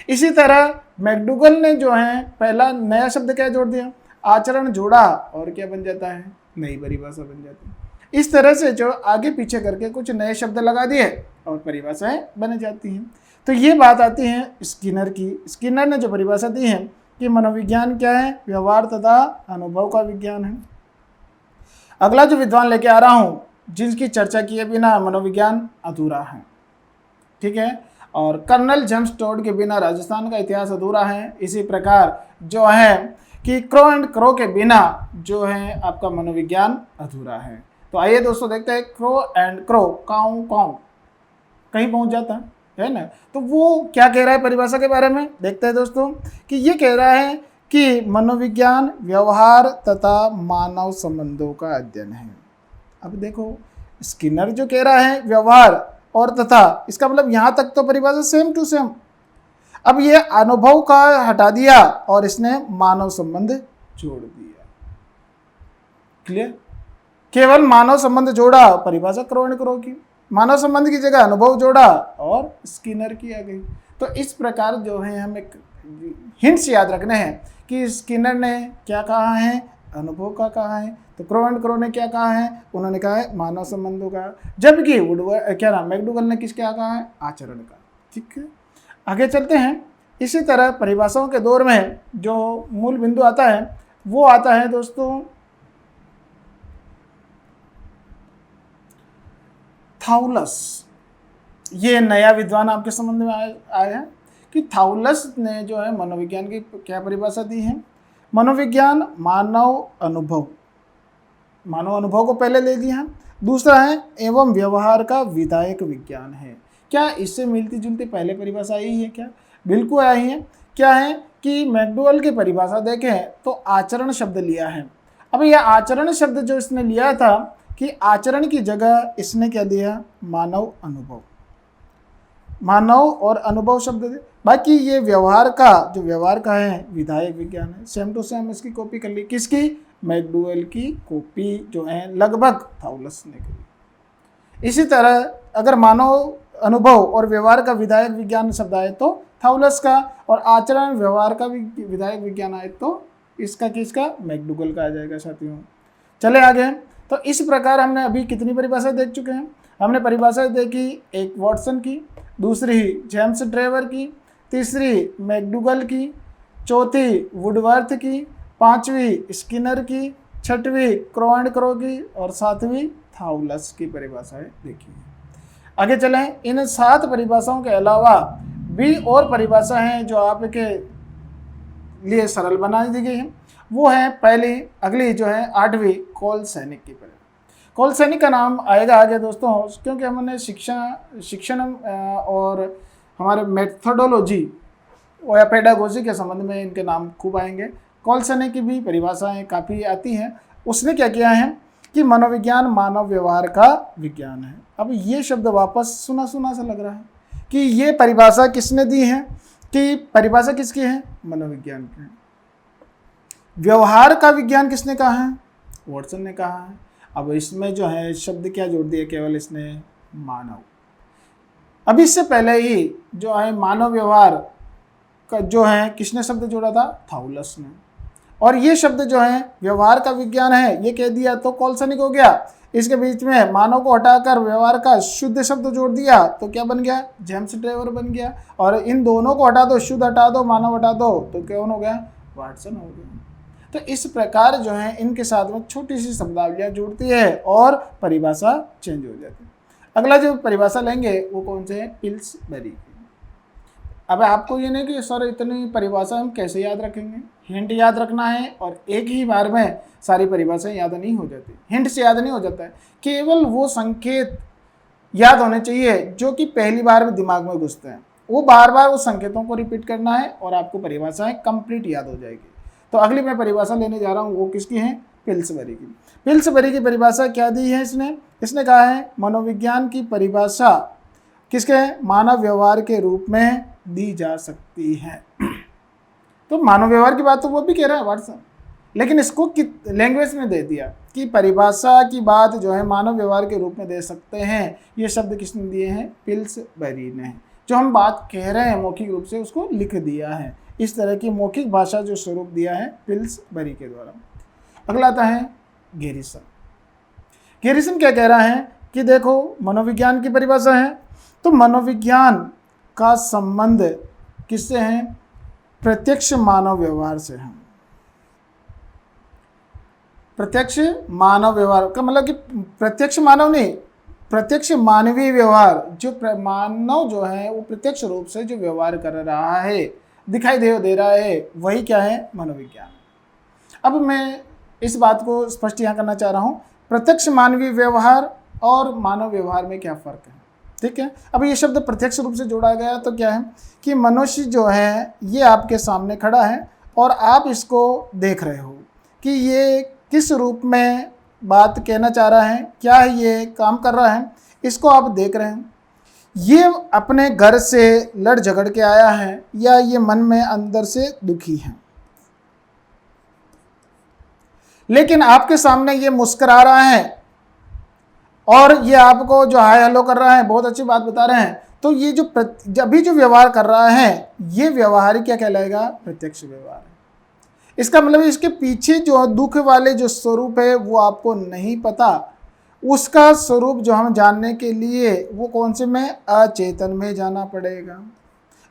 इसी तरह मैकडूगल ने जो है पहला नया शब्द क्या जोड़ दिया, आचरण जोड़ा, और क्या बन जाता है, नई परिभाषा बन जाती है। इस तरह से जो आगे पीछे करके कुछ नए शब्द लगा दिए और परिभाषाएं बन जाती हैं। तो ये बात आती है स्किनर की। स्किनर ने जो परिभाषा दी है कि मनोविज्ञान क्या है, व्यवहार तथा अनुभव का विज्ञान है। अगला जो विद्वान लेके आ रहा हूँ, जिसकी चर्चा किए बिना मनोविज्ञान अधूरा है, ठीक है, और कर्नल जेम्स टोड के बिना राजस्थान का इतिहास अधूरा है। इसी प्रकार जो है कि क्रो एंड क्रो के बिना जो है आपका मनोविज्ञान अधूरा है। तो आइए दोस्तों देखते हैं, क्रो एंड क्रो, काऊ काऊ, कहीं पहुंच जाता है ना। तो वो क्या कह रहा है परिभाषा के बारे में, देखते हैं दोस्तों कि ये कह रहा है कि मनोविज्ञान व्यवहार तथा मानव संबंधों का अध्ययन है। अब देखो स्किनर जो कह रहा है व्यवहार और तथा, इसका मतलब यहाँ तक तो परिभाषा सेम टू सेम। अब ये अनुभव का हटा दिया और इसने मानव संबंध जोड़ दिया। क्लियर, केवल मानव संबंध जोड़ा, परिभाषा क्रो एंड क्रो की, मानव संबंध की जगह अनुभव जोड़ा और स्किनर की आ गई। तो इस प्रकार जो है हमें हिंट्स याद रखने हैं कि स्किनर ने क्या कहा है, अनुभव का कहा है, तो क्रो एंड क्रो ने क्या कहा है, उन्होंने कहा है मानव संबंधों का, जबकि मैकडूगल ने किस क्या कहा है, आचरण का। ठीक है, आगे चलते हैं। इसी तरह परिभाषाओं के दौर में जो मूल बिंदु आता है वो आता है दोस्तों थाउलस। ये नया विद्वान आपके संबंध में आया है कि थाउलस ने जो है मनोविज्ञान की क्या परिभाषा दी है। मनोविज्ञान मानव अनुभव को पहले ले लिया है। दूसरा है एवं व्यवहार का विधायक विज्ञान है। क्या इससे मिलती जुलती पहले परिभाषा आई है क्या, बिल्कुल आई है। क्या है कि मैकडूगल की परिभाषा देखें तो आचरण शब्द लिया है। अब यह आचरण शब्द जो इसने लिया था कि आचरण की जगह इसने क्या दिया, मानव अनुभव, मानव और अनुभव शब्द दे। बाकी ये व्यवहार का जो व्यवहार का है विधायक विज्ञान है। सेम टू सेम इसकी कॉपी कर ली, किसकी, मैकडूगल की कॉपी जो है लगभग थाउलस ने करी। इसी तरह अगर मानव अनुभव और व्यवहार का विधायक विज्ञान शब्द आए तो थाउलस का, और आचरण व्यवहार का विधायक विज्ञान आए तो इसका किसका, मैकडूगल का आ जाएगा साथियों। चले आगे। तो इस प्रकार हमने अभी कितनी परिभाषा देख चुके हैं। हमने परिभाषा देखी, एक वॉटसन की, दूसरी जेम्स ड्रेवर की, तीसरी मैकडूगल की, चौथी वुडवर्थ की, पांचवी स्किनर की, छठवीं क्रो एंड क्रो की, और सातवीं थाउलस की परिभाषाएं देखी। आगे चलें। इन 7 परिभाषाओं के अलावा भी और परिभाषा हैं जो आपके लिए सरल बना दी गई है। वो है पहली, अगली जो है 8वीं कोलसैनिक की परिभाषा। कोलसैनिक का नाम आएगा आगे दोस्तों, क्योंकि हमने शिक्षण और हमारे मेथोडोलॉजी या पेडागोजी के संबंध में इनके नाम खूब आएंगे। कोलसैनिक की भी परिभाषाएं काफ़ी आती हैं। उसने क्या किया है कि मनोविज्ञान मानव व्यवहार का विज्ञान है। अब ये शब्द वापस सुना सुना सा लग रहा है कि ये परिभाषा किसने दी है, कि परिभाषा किसकी है, मनोविज्ञान की है। व्यवहार का विज्ञान किसने कहा है, वॉटसन ने कहा है। अब इसमें जो है शब्द क्या जोड़ दिया, केवल इसने मानव। अब इससे पहले ही जो है मानव व्यवहार का जो है किसने शब्द जोड़ा था, थाउलस ने। और ये शब्द जो है व्यवहार का विज्ञान है ये कह दिया तो कोलसैनिक हो गया। इसके बीच में मानव को हटाकर व्यवहार का शुद्ध शब्द जोड़ दिया तो क्या बन गया, जेम्स ट्रेवर बन गया। और इन दोनों को हटा दो, शुद्ध हटा दो, मानव हटा दो, तो कौन हो गया, वाटसन हो गया। तो इस प्रकार जो है इनके साथ में छोटी सी शब्दावलियाँ जुड़ती है और परिभाषा चेंज हो जाती है। अगला जो परिभाषा लेंगे वो कौन से है, पिल्सबरी। अब आपको ये नहीं कि सर इतनी परिभाषा हम कैसे याद रखेंगे, हिंट याद रखना है और एक ही बार में सारी परिभाषाएं याद नहीं हो जाती, हिंट से याद नहीं हो जाता है। केवल वो संकेत याद होने चाहिए जो कि पहली बार में दिमाग में घुसते हैं, वो बार बार उस संकेतों को रिपीट करना है और आपको परिभाषाएं कंप्लीट याद हो जाएगी। तो अगली मैं परिभाषा लेने जा रहा हूँ, वो किसकी है, पिल्सबरी की। पिल्सबरी की परिभाषा क्या दी है इसने कहा है मनोविज्ञान की परिभाषा किसके, मानव व्यवहार के रूप में दी जा सकती है। तो मानव व्यवहार की बात तो वो भी कह रहा है वाटसन, लेकिन इसको लैंग्वेज में दे दिया कि परिभाषा की बात जो है मानव व्यवहार के रूप में दे सकते हैं। ये शब्द किसने दिए हैं, पिल्सबरी ने। जो हम बात कह रहे हैं मौखिक रूप से उसको लिख दिया है। इस तरह की मौखिक भाषा जो स्वरूप दिया है पिल्सबरी के द्वारा। अगला आता है गैरिसन। गैरिसन क्या कह रहा है कि देखो मनोविज्ञान की परिभाषा है, तो मनोविज्ञान का संबंध किससे है, प्रत्यक्ष मानव व्यवहार से है। प्रत्यक्ष मानव व्यवहार का मतलब कि प्रत्यक्ष मानव नहीं, प्रत्यक्ष मानवीय व्यवहार। जो मानव जो है वो प्रत्यक्ष रूप से जो व्यवहार कर रहा है, दिखाई दे रहा है, वही क्या है, मनोविज्ञान। अब मैं इस बात को स्पष्ट यहाँ करना चाह रहा हूँ, प्रत्यक्ष मानवीय व्यवहार और मानव व्यवहार में क्या फ़र्क है, ठीक है। अब ये शब्द प्रत्यक्ष रूप से जोड़ा गया तो क्या है कि मनुष्य जो है ये आपके सामने खड़ा है और आप इसको देख रहे हो कि ये किस रूप में बात कहना चाह रहा है, क्या ये काम कर रहा है, इसको आप देख रहे हैं। ये अपने घर से लड़ झगड़ के आया है या ये मन में अंदर से दुखी है, लेकिन आपके सामने ये मुस्कुरा रहा है और ये आपको जो हाय हेलो कर रहा है, बहुत अच्छी बात बता रहे हैं। तो ये जो अभी जो व्यवहार कर रहा है ये व्यवहार क्या कहलाएगा, प्रत्यक्ष व्यवहार। इसका मतलब इसके पीछे जो दुख वाले जो स्वरूप है वो आपको नहीं पता, उसका स्वरूप जो हम जानने के लिए वो कौन से में, अचेतन में जाना पड़ेगा।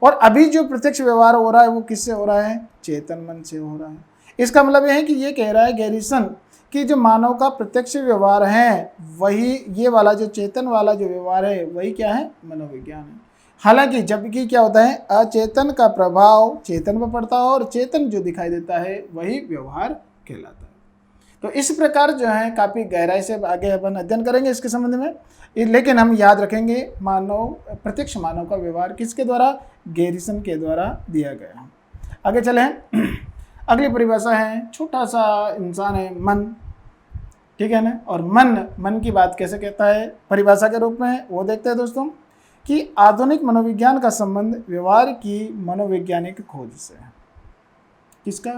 और अभी जो प्रत्यक्ष व्यवहार हो रहा है वो किससे हो रहा है, चेतन मन से हो रहा है। इसका मतलब यह है कि ये कह रहा है गैरिसन कि जो मानव का प्रत्यक्ष व्यवहार है वही, ये वाला जो चेतन वाला जो व्यवहार है वही क्या है, मनोविज्ञान है। हालांकि जबकि क्या होता है, अचेतन का प्रभाव चेतन पर पड़ता है और चेतन जो दिखाई देता है वही व्यवहार कहलाता है। तो इस प्रकार जो है काफ़ी गहराई से आगे अपन अध्ययन करेंगे इसके संबंध में, लेकिन हम याद रखेंगे मानव, प्रत्यक्ष मानव का व्यवहार किसके द्वारा, गैरिसन के द्वारा दिया गया। आगे चलें, अगली परिभाषा है, छोटा सा इंसान है मन, ठीक है ना। और मन की बात कैसे कहता है परिभाषा के रूप में, वो देखते हैं दोस्तों कि आधुनिक मनोविज्ञान का संबंध व्यवहार की मनोवैज्ञानिक खोज से है। किसका,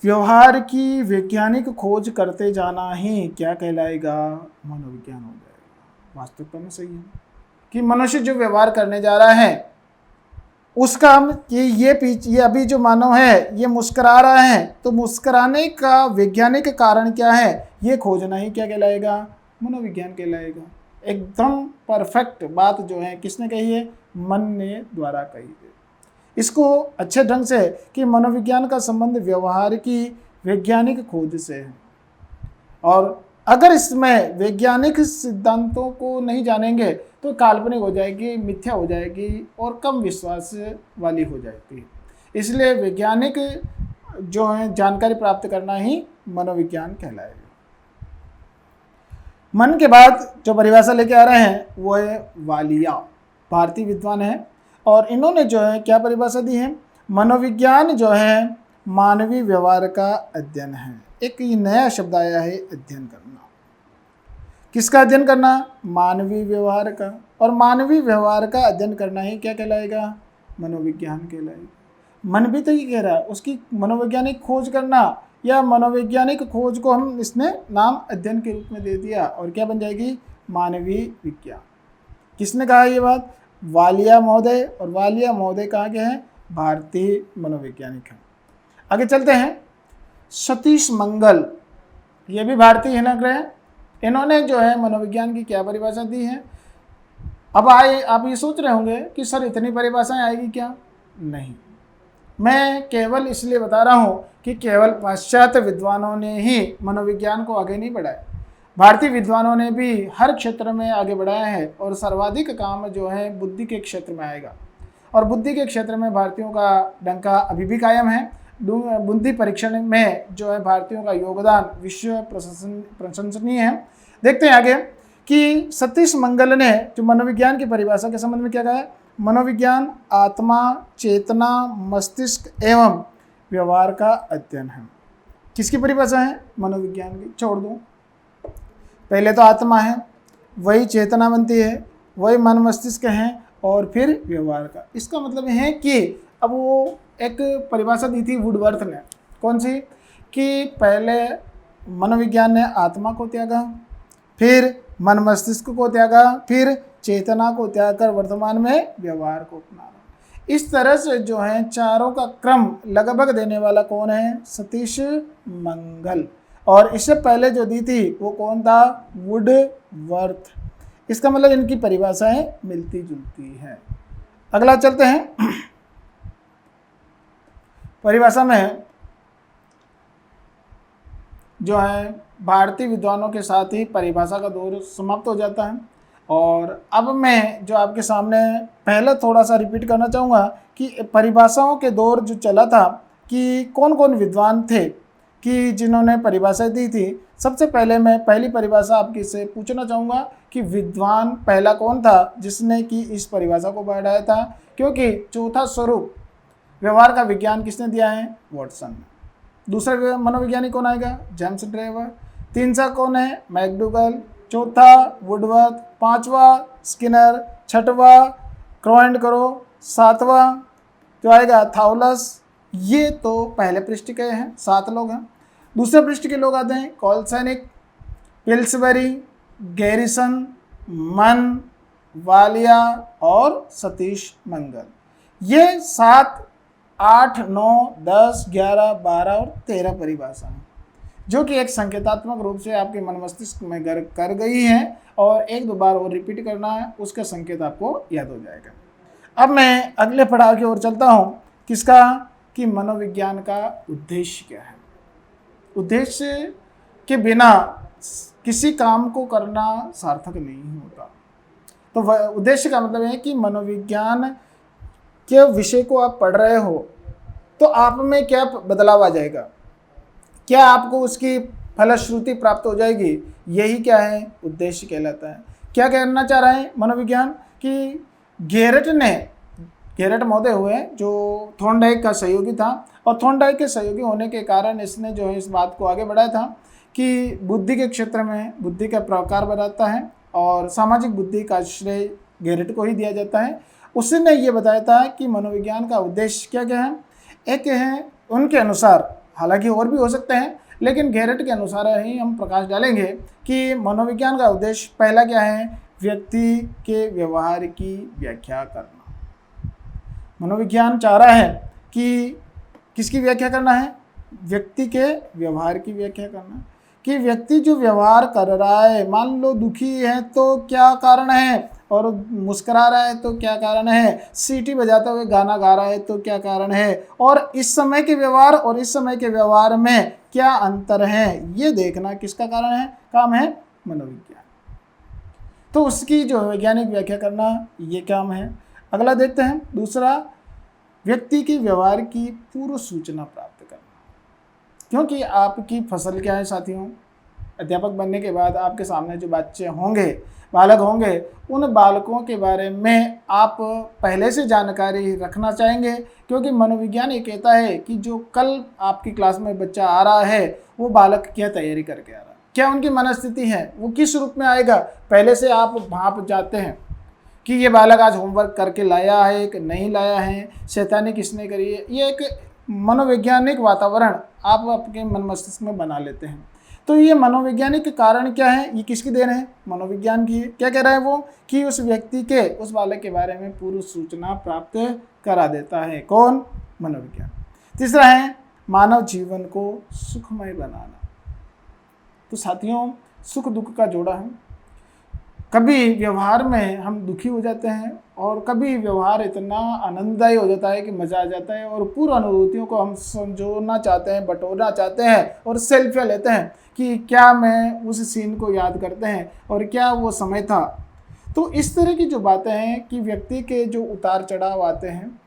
व्यवहार की वैज्ञानिक खोज करते जाना ही क्या कहलाएगा, मनोविज्ञान हो जाएगा। वास्तविकता में सही है कि मनुष्य जो व्यवहार करने जा रहा है उसका हम ये अभी जो मानव है ये मुस्कुरा रहा है, तो मुस्कुराने का वैज्ञानिक कारण क्या है, ये खोजना ही क्या कहलाएगा, मनोविज्ञान कहलाएगा। एकदम परफेक्ट बात जो है किसने कही है, मन ने द्वारा कही है। इसको अच्छे ढंग से कि मनोविज्ञान का संबंध व्यवहार की वैज्ञानिक खोज से है, और अगर इसमें वैज्ञानिक सिद्धांतों को नहीं जानेंगे तो काल्पनिक हो जाएगी, मिथ्या हो जाएगी और कम विश्वास वाली हो जाती है। इसलिए वैज्ञानिक जो है जानकारी प्राप्त करना ही मनोविज्ञान कहलाएगा। मन के बाद जो परिभाषा लेके आ रहे हैं वो है वालिया, भारतीय विद्वान है, और इन्होंने जो है क्या परिभाषा दी है, मनोविज्ञान जो है मानवीय व्यवहार का अध्ययन है। एक ये नया शब्द आया है, अध्ययन करना। किसका अध्ययन करना, मानवीय व्यवहार का, और मानवीय व्यवहार का अध्ययन करना ही क्या कहलाएगा, मनोविज्ञान कहलाएगा। मन भी तो ये कह रहा है उसकी मनोवैज्ञानिक खोज करना, या मनोवैज्ञानिक खोज को हम इसने नाम अध्ययन के रूप में दे दिया और क्या बन जाएगी, मानवीय विज्ञान। किसने कहा ये बात, वालिया महोदय, और वालिया महोदय कहाँ के हैं, भारतीय मनोवैज्ञानिक हैं। आगे चलते हैं, सतीश मंगल ये भी भारतीय हिनक रहे। इन्होंने जो है मनोविज्ञान की क्या परिभाषा दी है। अब आप ये सोच रहे होंगे कि सर इतनी परिभाषाएं आएगी क्या। नहीं, मैं केवल इसलिए बता रहा हूँ कि केवल पाश्चात्य विद्वानों ने ही मनोविज्ञान को आगे नहीं बढ़ाया, भारतीय विद्वानों ने भी हर क्षेत्र में आगे बढ़ाया है। और सर्वाधिक काम जो है बुद्धि के क्षेत्र में आएगा, और बुद्धि के क्षेत्र में भारतीयों का डंका अभी भी कायम है। बुद्धि परीक्षण में जो है भारतीयों का योगदान विश्व प्रशंसनीय है। देखते हैं आगे कि सतीश मंगल ने जो मनोविज्ञान की परिभाषा के संबंध में क्या कहा है। मनोविज्ञान आत्मा, चेतना, मस्तिष्क एवं व्यवहार का अध्ययन है। किसकी परिभाषा है? मनोविज्ञान की। छोड़ दूँ, पहले तो आत्मा है, वही चेतना बनती है, वही मन मस्तिष्क है, और फिर व्यवहार का। इसका मतलब है कि अब वो एक परिभाषा दी थी वुडवर्थ ने, कौन सी, कि पहले मनोविज्ञान ने आत्मा को त्यागा, फिर मन मस्तिष्क को त्यागा, फिर चेतना को त्याग कर वर्तमान में व्यवहार को अपना रहा। इस तरह से जो है चारों का क्रम लगभग देने वाला कौन है? सतीश मंगल। और इससे पहले जो दी थी वो कौन था? वुडवर्थ। इसका मतलब इनकी परिभाषाएं मिलती जुलती हैं। अगला चलते हैं। परिभाषा में जो है भारतीय विद्वानों के साथ ही परिभाषा का दौर समाप्त हो जाता है। और अब मैं जो आपके सामने पहले थोड़ा सा रिपीट करना चाहूँगा कि परिभाषाओं के दौर जो चला था कि कौन कौन विद्वान थे कि जिन्होंने परिभाषा दी थी। सबसे पहले मैं पहली परिभाषा आपकी से पूछना चाहूँगा कि विद्वान पहला कौन था जिसने कि इस परिभाषा को बढ़ाया था, क्योंकि चौथा स्वरूप व्यवहार का विज्ञान किसने दिया है? वॉटसन। दूसरा मनोविज्ञानी कौन आएगा? James Drever. तीसरा कौन है? मैकडूगल। चौथा वुडवर्थ। पांचवा स्किनर। छठवा क्रॉइंड करो। सातवां जो आएगा थाउलस। ये तो पहले पृष्ठ के हैं, 7 लोग हैं। दूसरे पृष्ठ के लोग आते हैं कॉलसैनिक, पिल्सबरी, गैरिसन, मन, वालिया और सतीश मंगल। ये 7, 8, 9, 10, 11, 12 और 13 परिभाषा हैं जो कि एक संकेतात्मक रूप से आपके मन मस्तिष्क में घर कर गई हैं, और एक दो बार और रिपीट करना है, उसका संकेत आपको याद हो जाएगा। अब मैं अगले पड़ाव की ओर चलता हूँ। किसका? कि मनोविज्ञान का उद्देश्य क्या है। उद्देश्य के बिना किसी काम को करना सार्थक नहीं होता। तो उद्देश्य का मतलब है कि मनोविज्ञान के विषय को आप पढ़ रहे हो तो आप में क्या बदलाव आ जाएगा, क्या आपको उसकी फलश्रुति प्राप्त हो जाएगी, यही क्या है? उद्देश्य कहलाता है। क्या कहना चाह रहे हैं मनोविज्ञान कि गेरट महोदय हुए जो थॉर्नडाइक का सहयोगी था, और थॉर्नडाइक के सहयोगी होने के कारण इसने जो है इस बात को आगे बढ़ाया था कि बुद्धि के क्षेत्र में बुद्धि का प्रकार बनाता है और सामाजिक बुद्धि का श्रेय गेरट को ही दिया जाता है। उसने ये बताया था कि मनोविज्ञान का उद्देश्य क्या क्या है। एक है उनके अनुसार, हालांकि और भी हो सकते हैं लेकिन गेरट के अनुसार ही हम प्रकाश डालेंगे कि मनोविज्ञान का उद्देश्य पहला क्या है? व्यक्ति के व्यवहार की व्याख्या करना। मनोविज्ञान चाह रहा है कि किसकी व्याख्या करना है? व्यक्ति के व्यवहार की व्याख्या करना, कि व्यक्ति जो व्यवहार कर रहा है, मान लो दुखी है तो क्या कारण है, और मुस्कुरा रहा है तो क्या कारण है, सीटी बजाते हुए गाना गा रहा है तो क्या कारण है, और इस समय के व्यवहार और इस समय के व्यवहार में क्या अंतर है, ये देखना किसका कारण है? काम है मनोविज्ञान। तो उसकी जो वैज्ञानिक व्याख्या करना ये काम है। अगला देखते हैं, दूसरा व्यक्ति के व्यवहार की पूर्व सूचना प्राप्त करना। क्योंकि आपकी फसल क्या है साथियों, अध्यापक बनने के बाद आपके सामने जो बच्चे होंगे, बालक होंगे, उन बालकों के बारे में आप पहले से जानकारी रखना चाहेंगे, क्योंकि मनोविज्ञान ये कहता है कि जो कल आपकी क्लास में बच्चा आ रहा है वो बालक क्या तैयारी करके आ रहा है, क्या उनकी मनस्थिति है, वो किस रूप में आएगा, पहले से आप भाप जाते हैं कि ये बालक आज होमवर्क करके लाया है कि नहीं लाया है, शैतानी किसने करी है। ये एक मनोवैज्ञानिक वातावरण आप आपके मन मस्तिष्क में बना लेते हैं। तो ये मनोवैज्ञानिक कारण क्या है, ये किसकी देन है? मनोविज्ञान की है। क्या कह रहा है वो? कि उस व्यक्ति के, उस बालक के बारे में पूर्व सूचना प्राप्त करा देता है। कौन? मनोविज्ञान। तीसरा है मानव जीवन को सुखमय बनाना। तो साथियों, सुख दुख का जोड़ा है। कभी व्यवहार में हम दुखी हो जाते हैं और कभी व्यवहार इतना आनंददायी हो जाता है कि मज़ा आ जाता है और पूर्व अनुभूतियों को हम संजोना चाहते हैं, बटोरना चाहते हैं और सेल्फियाँ लेते हैं कि क्या मैं उस सीन को याद करते हैं और क्या वो समय था। तो इस तरह की जो बातें हैं कि व्यक्ति के जो उतार चढ़ाव आते हैं,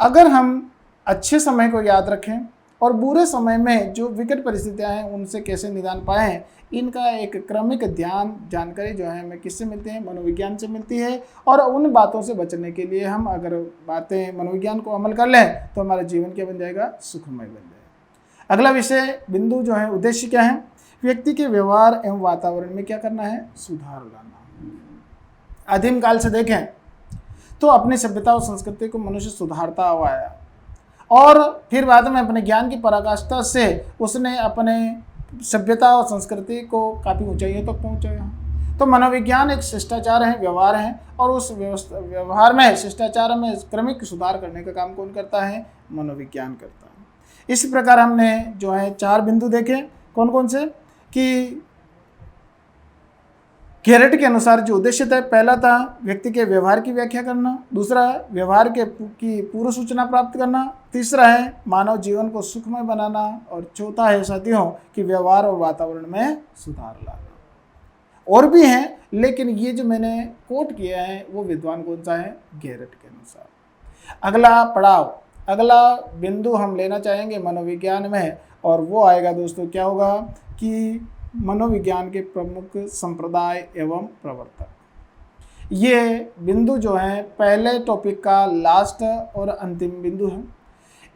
अगर हम अच्छे समय को याद रखें और बुरे समय में जो विकट परिस्थितियां हैं उनसे कैसे निदान पाएं, इनका एक क्रमिक ध्यान जानकारी जो है हमें किससे मिलती है? मनोविज्ञान से मिलती है। और उन बातों से बचने के लिए हम अगर बातें मनोविज्ञान को अमल कर लें तो हमारा जीवन क्या बन जाएगा? सुखमय बन जाएगा। अगला विषय बिंदु जो है, उद्देश्य क्या है? व्यक्ति के व्यवहार एवं वातावरण में क्या करना है? सुधार लाना। आदिम काल से देखें तो अपनी सभ्यता और संस्कृति को मनुष्य सुधारता हुआ आया और फिर बाद में अपने ज्ञान की पराकाष्ठा से उसने अपने सभ्यता और संस्कृति को काफ़ी ऊंचाइयों तक पहुंचाया। तो मनोविज्ञान एक शिष्टाचार है, व्यवहार है, और उस व्यवहार में, शिष्टाचार में क्रमिक सुधार करने का काम कौन करता है? मनोविज्ञान करता है। इस प्रकार हमने जो है 4 बिंदु देखे। कौन कौन से? कि गेरट के अनुसार जो उद्देश्य था, पहला था व्यक्ति के व्यवहार की व्याख्या करना, दूसरा व्यवहार की पूर्व सूचना प्राप्त करना, तीसरा है मानव जीवन को सुखमय बनाना, और चौथा है साथियों कि व्यवहार और वातावरण में सुधार लाना। और भी हैं, लेकिन ये जो मैंने कोट किया है वो विद्वान कौन सा है? गेरट के अनुसार। अगला पड़ाव, अगला बिंदु हम लेना चाहेंगे मनोविज्ञान में, और वो आएगा दोस्तों, क्या होगा कि मनोविज्ञान के प्रमुख संप्रदाय एवं प्रवर्तक। ये बिंदु जो है पहले टॉपिक का लास्ट और अंतिम बिंदु है।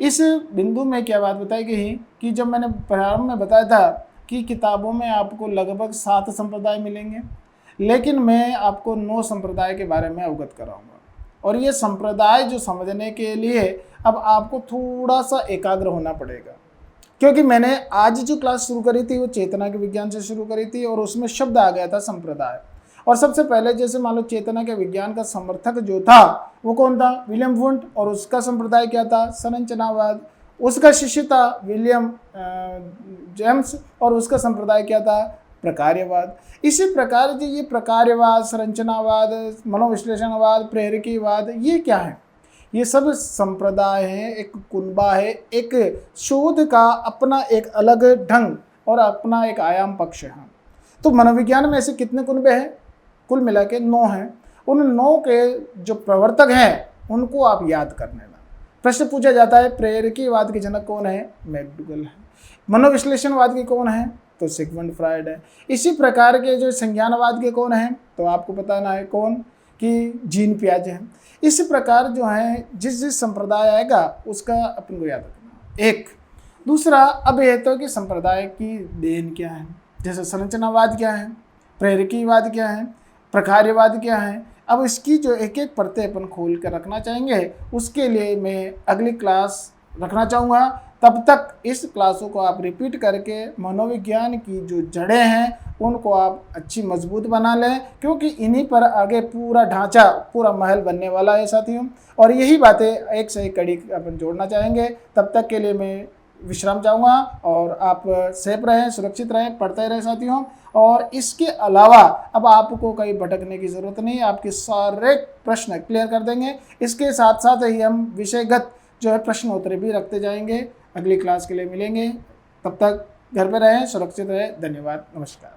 इस बिंदु में क्या बात बताई गई कि जब मैंने प्रारंभ में बताया था कि किताबों में आपको लगभग 7 संप्रदाय मिलेंगे, लेकिन मैं आपको 9 संप्रदाय के बारे में अवगत कराऊंगा। और ये संप्रदाय जो समझने के लिए अब आपको थोड़ा सा एकाग्र होना पड़ेगा, क्योंकि मैंने आज जो क्लास शुरू करी थी वो चेतना के विज्ञान से शुरू करी थी और उसमें शब्द आ गया था संप्रदाय। और सबसे पहले जैसे मान लो चेतना के विज्ञान का समर्थक जो था वो कौन था? विलियम वुंट, और उसका संप्रदाय क्या था? संरचनावाद। उसका शिष्य था विलियम जेम्स, और उसका संप्रदाय क्या था? प्रकार्यवाद। इसी प्रकार जो ये प्रकार्यवाद, संरचनावाद, मनोविश्लेषणवाद, प्रेरकीवाद, ये क्या है? ये सब संप्रदाय हैं, एक कुनबा है, एक शोध का अपना एक अलग ढंग और अपना एक आयाम पक्ष है। तो मनोविज्ञान में ऐसे कितने कुनबे हैं? कुल मिला के 9 हैं। उन 9 के जो प्रवर्तक हैं उनको आप याद कर लेना। प्रश्न पूछा जाता है प्रेरकीवाद के जनक कौन है? मैकडूगल है। मनोविश्लेषणवाद के कौन है? तो सिगमंड फ्रायड है। इसी प्रकार के जो संज्ञानवाद के कौन है? तो आपको बताना है कौन? कि जीन पियाजे हैं। इस प्रकार जो है जिस जिस संप्रदाय आएगा उसका अपन को याद रखना। एक दूसरा, अब यह तो कि संप्रदाय की देन क्या है, जैसे संरचनावाद क्या है, प्रेरकीवाद क्या है, प्रकार्यवाद क्या है। अब इसकी जो एक एक परतें अपन खोल कर रखना चाहेंगे, उसके लिए मैं अगली क्लास रखना चाहूँगा। तब तक इस क्लासों को आप रिपीट करके मनोविज्ञान की जो जड़ें हैं उनको आप अच्छी मजबूत बना लें, क्योंकि इन्हीं पर आगे पूरा ढांचा, पूरा महल बनने वाला है साथियों। और यही बातें एक से एक कड़ी अपन जोड़ना चाहेंगे। तब तक के लिए मैं विश्राम चाहूँगा और आप सेफ रहें, सुरक्षित रहें, पढ़ते रहें साथियों। और इसके अलावा अब आपको कहीं भटकने की ज़रूरत नहीं, आपके सारे प्रश्न क्लियर कर देंगे। इसके साथ साथ ही हम विषयगत जो है प्रश्न उत्तर भी रखते जाएंगे। अगली क्लास के लिए मिलेंगे, तब तक घर पे रहें, सुरक्षित रहें। धन्यवाद, नमस्कार।